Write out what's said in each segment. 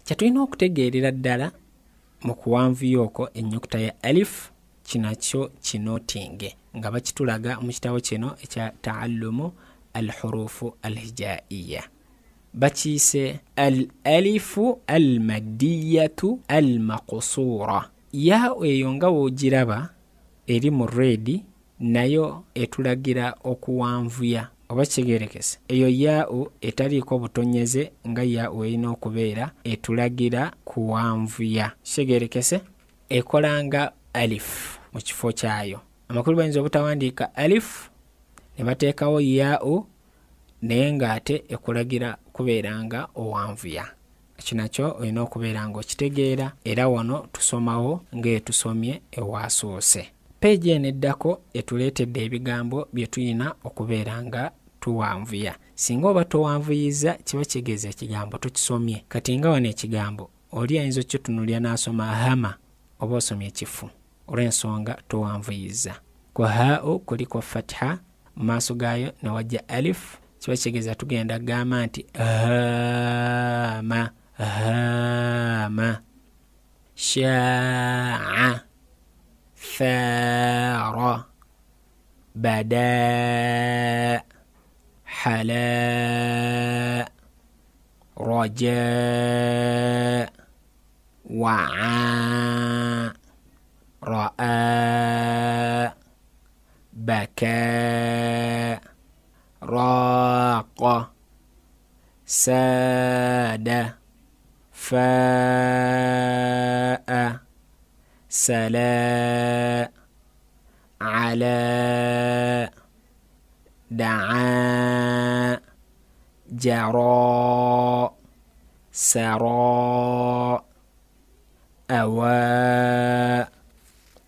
Kyatulina okutegeerera ddala mu kuwanvuya okwo ennyukuta ya alif kinakyo kinootinge nga bakitulaga mu kitabo kino ekya Taallumu al-Hurufu al-Hijaiya. Bakiyise al-alifu al-maddiyatu al-maqsura. Ya eyo nga woogiraba eri mu red nayo etulagira okuwanvuya oba kitegeerekese. Eyo yaa'u etaliiko butonyeze nga yaa'u erina okubeera etulagira kuwanvuya. Kitegeerekese ekolanga alif mu kifo kyayo. Amakulu bayinza obutawandiika alif ne bateekawo yaa'u naye ng'ate ekulagira kubeeranga owanvuya. Kinakyo olina okubeera ng'okitegeera era wano tusomawo ng'etusomye ewaasoose. Peegi eno eddako etuleetedde ebigambo bye tulina okubeera nga tuwanvuya. Singa oba towanvuyiza kiba kigeza ekigambo tukisomye. Kati nga wano ekigambo oli ayinza okitunuulira n'asoma hama oba osomye ekifu olw'ensonga towanvuyiza. Ku haa'u kuliko fatha mu maaso gaayo ne wajja alif kiba kigeza tugenda gamba nti hama hama sha'a ثار بدا حلا رجاء وعاء رأى بكى راق ساد فاء سلا على دعا جرى سرى أوى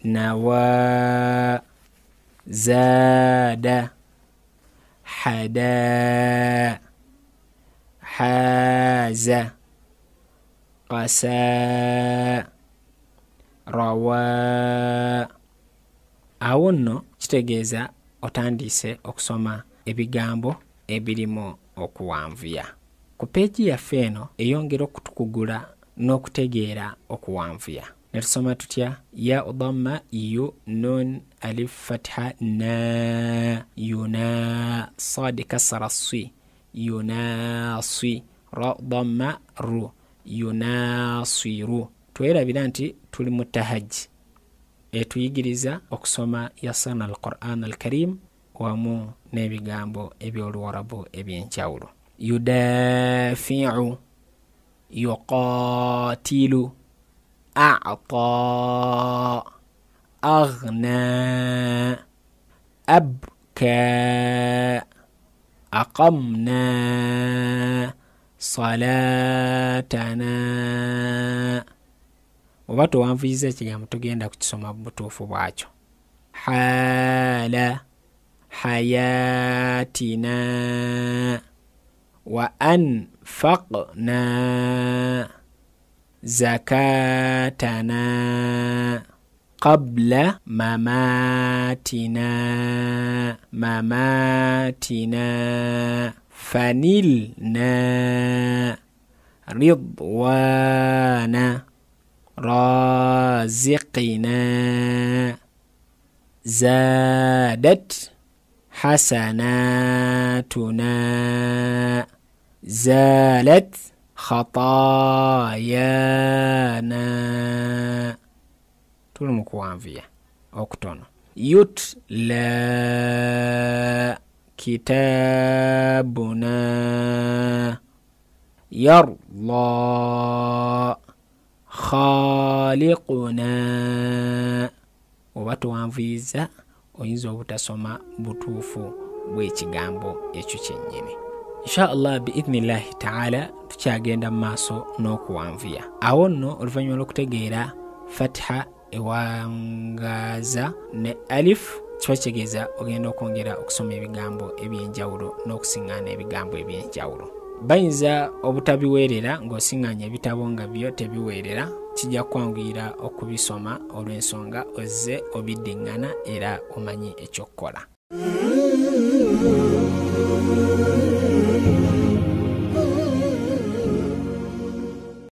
نوى زاد حدا حاز قسى rawa. Awo nno kitegeeza otandise okusoma ebigambo ebirimu okuwanvuya. Ku peegi yaffe eno eyongera okutukugula n'okutegeera okuwanvuya. Ne tusoma tutya ya dhamma yu nun alif fatha na yuna sad kasra si yunasi ra dhamma ru yunasiru. Twerabira nti tuli mu tahajji etuyigiriza okusoma yasana al-Qur'an al-Karim wamu n'ebigambo eby'Oluwarabu eby'enjawulo. Yudafi'u yuqatilu a'ta aghna abka aqamna salatana. Oba towanvuyiza ekigambo tugenda kukisoma butuufu bwakyo. Hala hayatina wa anfaqna zakatana qabla mamatina fanilna ridwana رازقنا زادت حسناتنا زالت خطايانا. تولم كوانفيا أكتون يتلى كتابنا يرضى khaliquna. Oba towanvuyiza oyinza obutasoma butuufu bw'ekigambo ekyo kyennyini. Inshallah biidhnillahi ta'ala tukyagenda mu maaso n'okuwanvuya. Awo nno oluvannyuma lw'okutegeera fatha ewangaza ne alif kiba kitegeeza ogenda okwongera okusoma ebigambo eby'enjawulo n'okusiŋŋaana ebigambo eby'enjawulo. Bayinza obutabiweerera ng'osiŋŋaanya ebitabo nga byo tebiweerera. Kijja kwanguyira okubisoma olw'ensonga ozze obiddiŋŋana era omanyi ekyokkola.